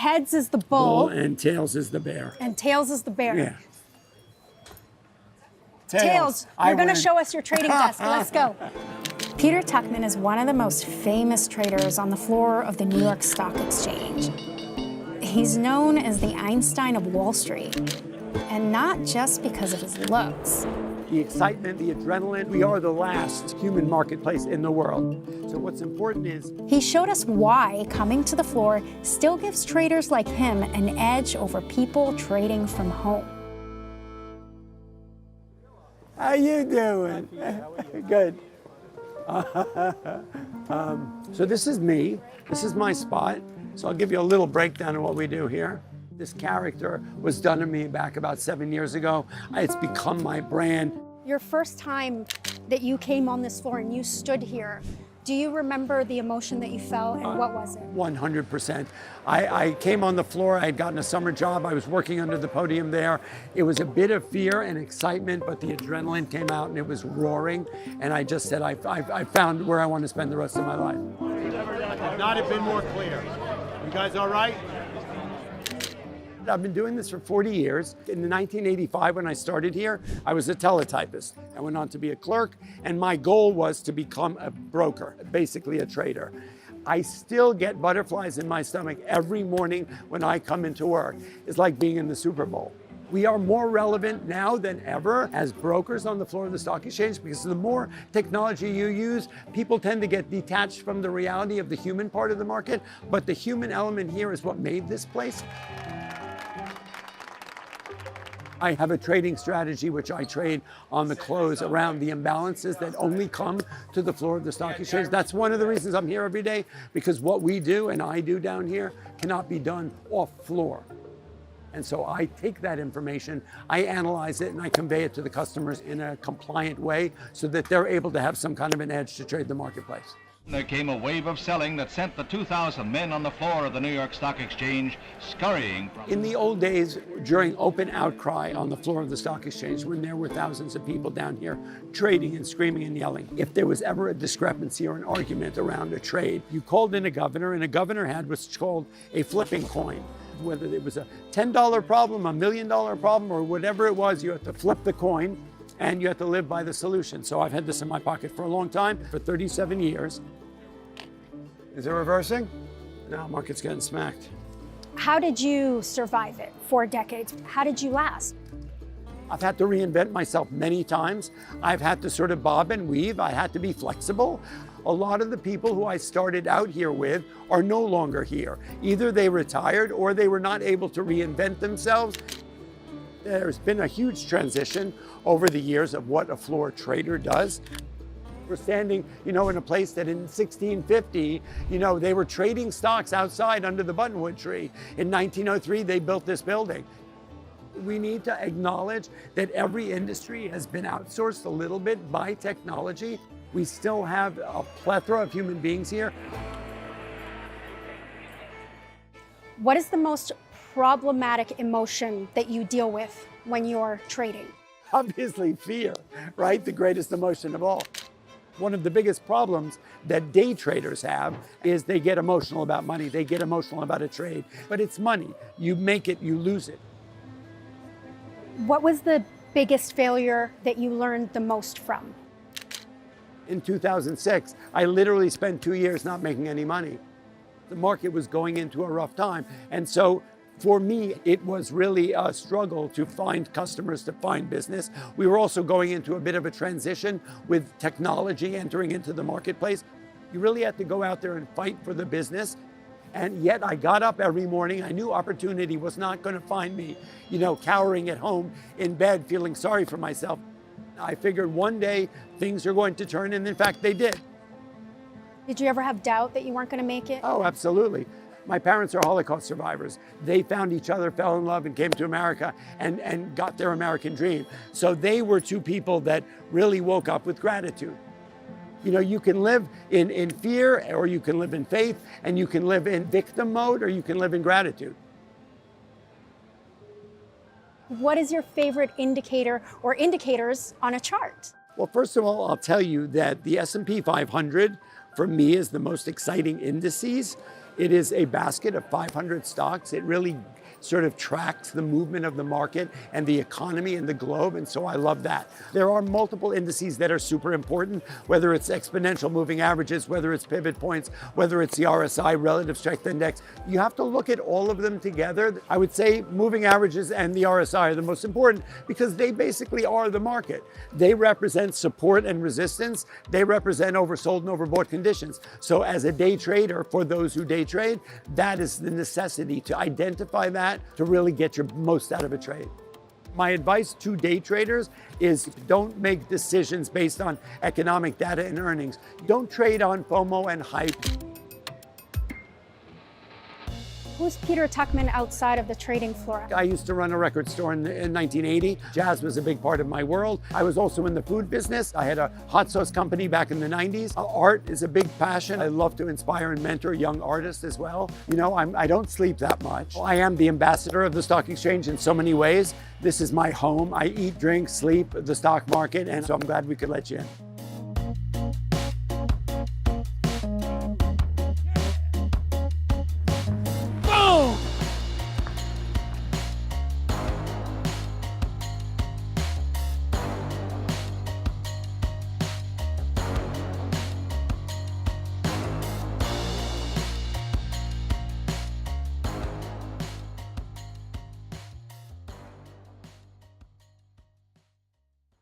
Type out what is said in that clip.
Heads is the Bull bull. and tails is the bear. And tails is the bear. Yeah. Tails, I you're going to win. show us your trading desk. Let's go. Peter Tuchman is one of the most famous traders on the floor of the New York Stock Exchange. He's known as the Einstein of Wall Street, and not just because of his looks. The excitement, the adrenaline, we are the last human marketplace in the world. So what's important is... He showed us why coming to the floor still gives traders like him an edge over people trading from home. How you doing? Good. So this is me. This is my spot. So I'll give you a little breakdown of what we do here. This character was done to me back about 7 years ago. It's become my brand. Your first time that you came on this floor and you stood here, do you remember the emotion that you felt, and what was it? 100%. I came on the floor. I had gotten a summer job. I was working under the podium there. It was a bit of fear and excitement, but the adrenaline came out and it was roaring. And I just said, I found where I want to spend the rest of my life. Could not have been more clear. You guys all right? I've been doing this for 40 years. In 1985, when I started here, I was a teletypist. I went on to be a clerk, and my goal was to become a broker, basically a trader. I still get butterflies in my stomach every morning when I come into work. It's like being in the Super Bowl. We are more relevant now than ever as brokers on the floor of the stock exchange, because the more technology you use, people tend to get detached from the reality of the human part of the market, but the human element here is what made this place. I have a trading strategy which I trade on the close around the imbalances that only come to the floor of the stock exchange. That's one of the reasons I'm here every day, because what we do and I do down here cannot be done off floor. And so I take that information, I analyze it, and I convey it to the customers in a compliant way so that they're able to have some kind of an edge to trade the marketplace. There came a wave of selling that sent the 2,000 men on the floor of the New York Stock Exchange scurrying from... In the old days, during open outcry on the floor of the stock exchange, when there were thousands of people down here trading and screaming and yelling, if there was ever a discrepancy or an argument around a trade, you called in a governor, and a governor had what's called a flipping coin. Whether it was a $10 problem, $1 million problem, or whatever it was, you had to flip the coin and you have to live by the solution. So I've had this in my pocket for a long time, for 37 years. Is it reversing? No, market's getting smacked. How did you survive it? 4 decades. How did you last? I've had to reinvent myself many times. I've had to sort of bob and weave. I had to be flexible. A lot of the people who I started out here with are no longer here. Either they retired or they were not able to reinvent themselves. There's been a huge transition over the years of what a floor trader does. We're standing, in a place that in 1650, they were trading stocks outside under the buttonwood tree. In 1903, they built this building. We need to acknowledge that every industry has been outsourced a little bit by technology. We still have a plethora of human beings here. What is the most problematic emotion that you deal with when you're trading? Obviously fear, right? The greatest emotion of all. One of the biggest problems that day traders have is they get emotional about money. They get emotional about a trade, but it's money. You make it, you lose it. What was the biggest failure that you learned the most from? In 2006, I literally spent 2 years not making any money. The market was going into a rough time. And so for me, it was really a struggle to find customers, to find business. We were also going into a bit of a transition with technology entering into the marketplace. You really had to go out there and fight for the business. And yet I got up every morning. I knew opportunity was not going to find me, cowering at home in bed, feeling sorry for myself. I figured one day things are going to turn, and in fact, they did. Did you ever have doubt that you weren't going to make it? Oh, absolutely. My parents are Holocaust survivors. They found each other, fell in love, and came to America and got their American dream. So they were two people that really woke up with gratitude. You can live in fear, or you can live in faith, and you can live in victim mode, or you can live in gratitude. What is your favorite indicator or indicators on a chart? Well, first of all, I'll tell you that the S&P 500, for me, is the most exciting indices. It is a basket of 500 stocks. It really sort of tracks the movement of the market and the economy and the globe, and so I love that. There are multiple indices that are super important, whether it's exponential moving averages, whether it's pivot points, whether it's the RSI, Relative Strength Index. You have to look at all of them together. I would say moving averages and the RSI are the most important because they basically are the market. They represent support and resistance. They represent oversold and overbought conditions. So as a day trader, for those who day trade, that is the necessity to identify that to really get your most out of a trade. My advice to day traders is don't make decisions based on economic data and earnings. Don't trade on FOMO and hype. Who's Peter Tuchman outside of the trading floor? I used to run a record store in 1980. Jazz was a big part of my world. I was also in the food business. I had a hot sauce company back in the 90s. Art is a big passion. I love to inspire and mentor young artists as well. You know, I don't sleep that much. I am the ambassador of the stock exchange in so many ways. This is my home. I eat, drink, sleep, the stock market, and so I'm glad we could let you in.